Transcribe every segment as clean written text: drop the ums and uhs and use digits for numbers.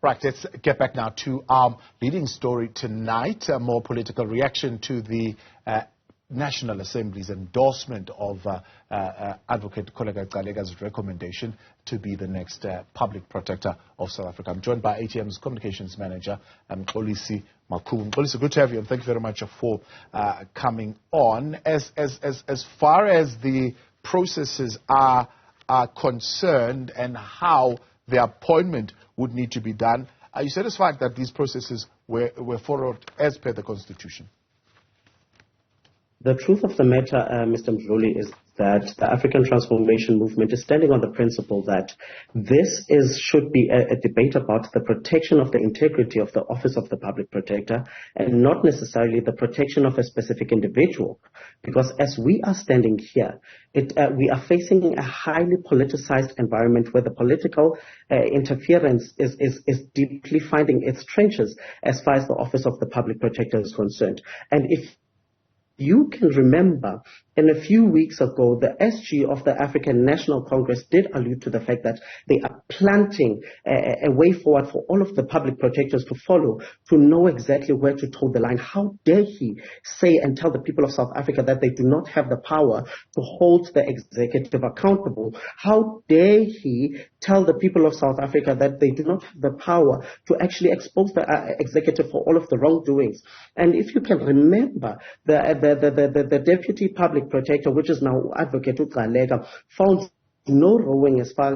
Right, let's get back now to our leading story tonight, a more political reaction to the National Assembly's endorsement of Advocate Kholeka Gcaleka's recommendation to be the next public protector of South Africa. I'm joined by ATM's communications manager, Mxolisi. Mxolisi, good to have you, and thank you very much for coming on. As far as the processes are concerned and how the appointment would need to be done, are you satisfied that these processes were followed as per the Constitution? The truth of the matter, Mr. Mxolisi, is that the African Transformation Movement is standing on the principle that this should be a debate about the protection of the integrity of the office of the public protector and not necessarily the protection of a specific individual. Because as we are standing here, we are facing a highly politicized environment where the political interference is deeply finding its trenches as far as the office of the public protector is concerned. And if you can remember, in a few weeks ago, the SG of the African National Congress did allude to the fact that they are planting a way forward for all of the public protectors to follow, to know exactly where to toe the line. How dare he say and tell the people of South Africa that they do not have the power to hold the executive accountable? How dare he tell the people of South Africa that they do not have the power to actually expose the executive for all of the wrongdoings? And if you can remember, the deputy public protector, which is now Advocate Gcaleka, found no wrongdoing as far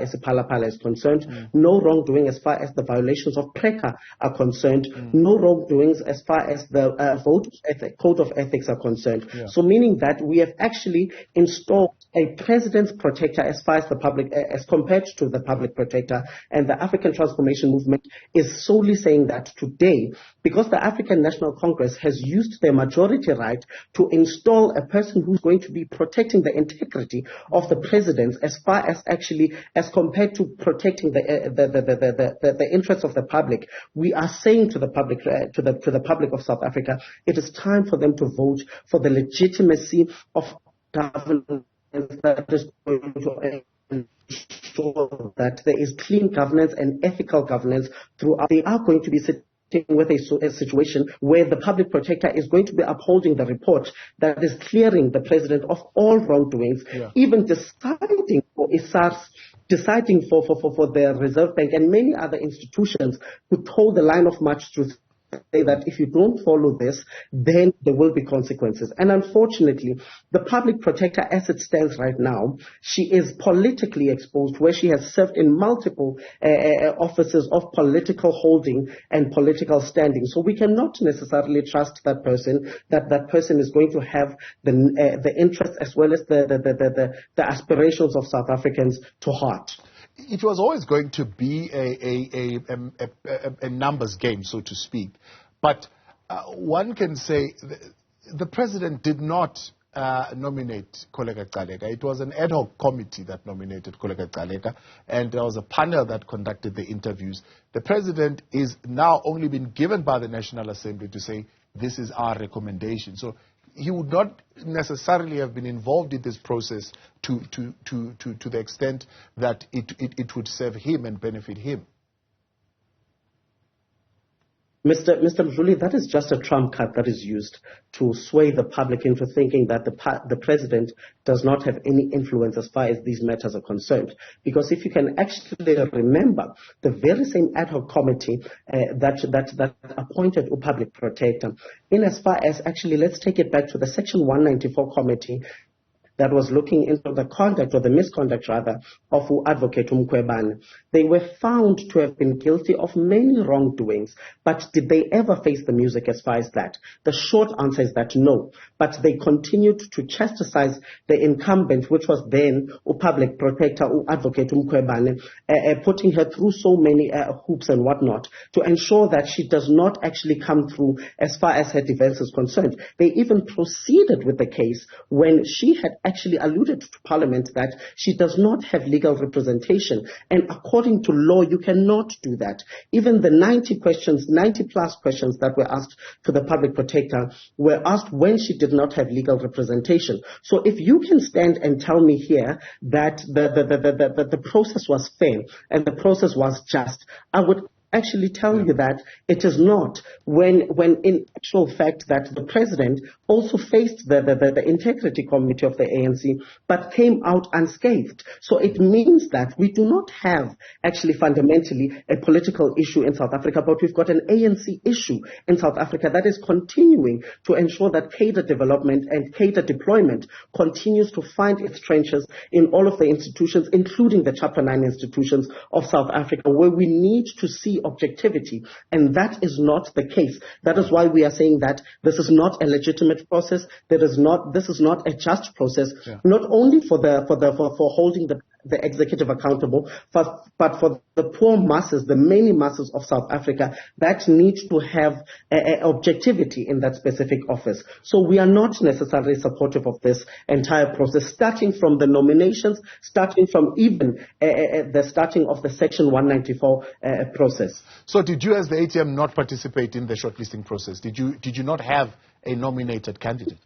as the Phalaphala is concerned, no wrongdoing as far as the violations of PRECA are concerned, no wrongdoings as far as the code of ethics are concerned. Yeah. So meaning that we have actually installed a president's protector as far as the public, as compared to the public protector, and the African Transformation Movement is solely saying that today, because the African National Congress has used their majority right to install a person who's going to be protecting the integrity of the president as far as actually as compared to protecting the interests of the public, we are saying to the public to the public of South Africa, it is time for them to vote for the legitimacy of governance that is going to ensure that there is clean governance and ethical governance throughout. They are going to be with a situation where the public protector is going to be upholding the report that is clearing the president of all wrongdoings, even deciding for ISARS, deciding for the Reserve Bank and many other institutions to toe the line of march to say that if you don't follow this, then there will be consequences. And unfortunately, the public protector as it stands right now, she is politically exposed, where she has served in multiple offices of political holding and political standing. So we cannot necessarily trust that person, that person is going to have the interests as well as the aspirations of South Africans to heart. It was always going to be a numbers game, so to speak. But one can say the president did not nominate Kholeka Gcaleka. It was an ad hoc committee that nominated Kholeka Gcaleka, and there was a panel that conducted the interviews. The president is now only been given by the National Assembly to say, this is our recommendation. So he would not necessarily have been involved in this process to the extent that it would serve him and benefit him. Mr. Mxolisi, that is just a trump card that is used to sway the public into thinking that the president does not have any influence as far as these matters are concerned. Because if you can actually remember, the very same ad hoc committee that appointed a public protector, in as far as actually, let's take it back to the Section 194 committee that was looking into the conduct or the misconduct rather of Advocate Mkhwebane. They were found to have been guilty of many wrongdoings, but did they ever face the music as far as that? The short answer is that no, but they continued to chastise the incumbent, which was then public protector Advocate Mkhwebane, putting her through so many hoops and whatnot to ensure that she does not actually come through as far as her defense is concerned. They even proceeded with the case when she had actually alluded to Parliament that she does not have legal representation. And according to law, you cannot do that. Even the 90 plus questions that were asked to the public protector were asked when she did not have legal representation. So if you can stand and tell me here that the process was fair and the process was just, I would actually tell you that it is not, when in actual fact that the president also faced the integrity committee of the ANC but came out unscathed. So it means that we do not have actually fundamentally a political issue in South Africa, but we've got an ANC issue in South Africa that is continuing to ensure that cadre development and cadre deployment continues to find its trenches in all of the institutions, including the Chapter 9 institutions of South Africa, where we need to see objectivity, and that is not the case. That is why we are saying that this is not a legitimate process. This is not a just process. Not only for holding the executive accountable, but for the poor masses, the many masses of South Africa that need to have objectivity in that specific office. So we are not necessarily supportive of this entire process, starting from the nominations, starting from even the starting of the Section 194 process. So did you, as the ATM, not participate in the shortlisting process? Did you not have a nominated candidate?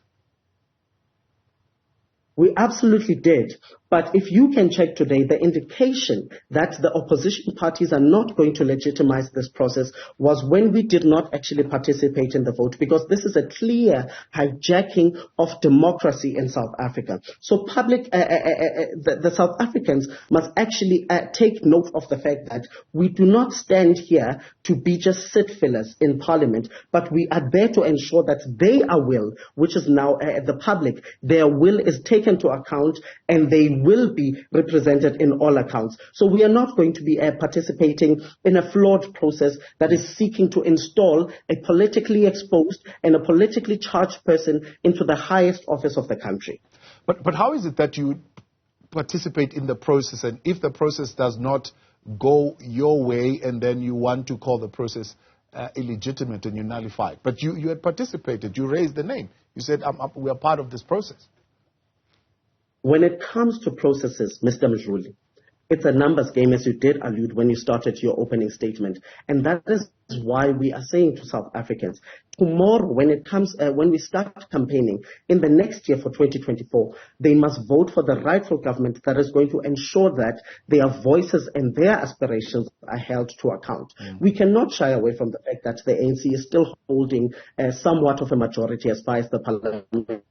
We absolutely did. But if you can check today, the indication that the opposition parties are not going to legitimize this process was when we did not actually participate in the vote, because this is a clear hijacking of democracy in South Africa. So the South Africans must actually take note of the fact that we do not stand here to be just sit fillers in Parliament, but we are there to ensure that their will, which is now the public, their will is taken to account and they will be represented in all accounts. So we are not going to be participating in a flawed process that is seeking to install a politically exposed and a politically charged person into the highest office of the country. But how is it that you participate in the process, and if the process does not go your way and then you want to call the process illegitimate and you nullify it? But you had participated, you raised the name, you said we are part of this process. When it comes to processes, Mr. Mxolisi, it's a numbers game, as you did allude when you started your opening statement. And that is why we are saying to South Africans, tomorrow when we start campaigning in the next year for 2024, they must vote for the rightful government that is going to ensure that their voices and their aspirations are held to account. We cannot shy away from the fact that the ANC is still holding somewhat of a majority as far as the parliamentary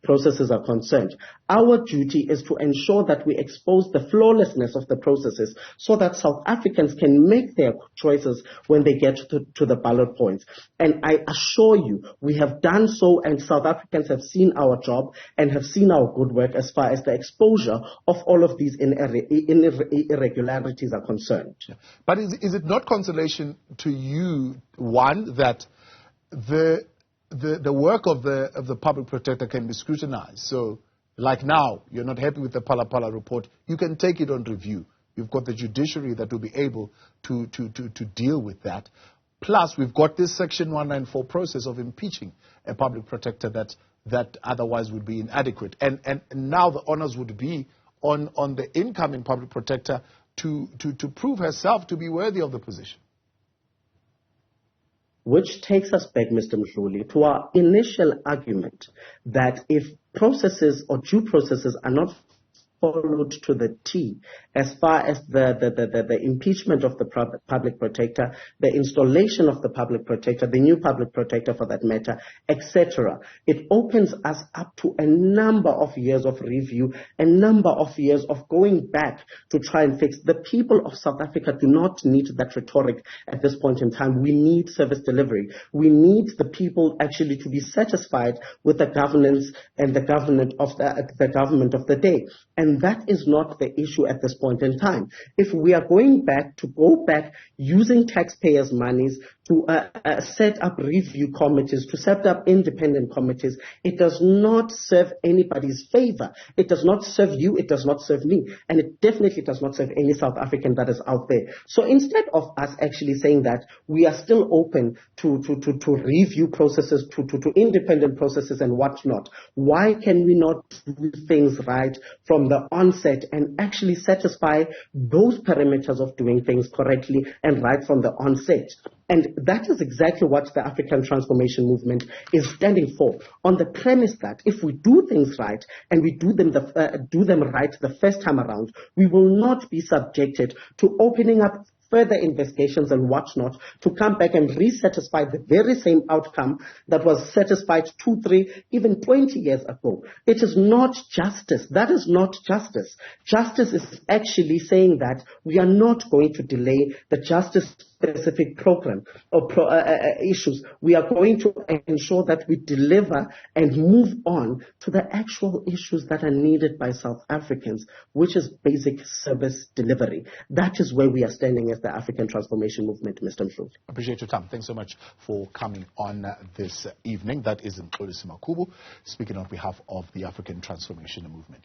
processes are concerned. Our duty is to ensure that we expose the flawlessness of the processes so that South Africans can make their choices when they get to the ballot points. And I assure you, we have done so, and South Africans have seen our job and have seen our good work as far as the exposure of all of these irregularities are concerned. But is it not consolation to you, one, that the work of the public protector can be scrutinized? So, like now, you're not happy with the Phala report, you can take it on review. You've got the judiciary that will be able to deal with that. Plus, we've got this Section 194 process of impeaching a public protector that otherwise would be inadequate. And now the onus would be on the incoming public protector to prove herself to be worthy of the position. Which takes us back, Mr. Mxolisi, to our initial argument that if processes or due processes are not followed to the T as far as the impeachment of the public protector, the installation of the public protector, the new public protector for that matter, etc. It opens us up to a number of years of review, a number of years of going back to try and fix. The people of South Africa do not need that rhetoric at this point in time. We need service delivery. We need the people actually to be satisfied with the governance and the government of the day. And that is not the issue at this point in time. If we are going back using taxpayers' monies set up review committees, to set up independent committees, it does not serve anybody's favor. It does not serve you, it does not serve me, and it definitely does not serve any South African that is out there. So instead of us actually saying that we are still open to review processes, to independent processes and whatnot, why can we not do things right from the onset and actually satisfy those parameters of doing things correctly and right from the onset? And that is exactly what the African Transformation Movement is standing for, on the premise that if we do things right and we do them right the first time around, we will not be subjected to opening up further investigations and whatnot to come back and resatisfy the very same outcome that was satisfied 2, 3, even 20 years ago. It is not justice. That is not justice. Justice is actually saying that we are not going to delay the justice-specific program or issues. We are going to ensure that we deliver and move on to the actual issues that are needed by South Africans, which is basic service delivery. That is where we are standing as the African Transformation Movement, Mr. Mxolisi. Appreciate your time. Thanks so much for coming on this evening. That is Makhubu speaking on behalf of the African Transformation Movement.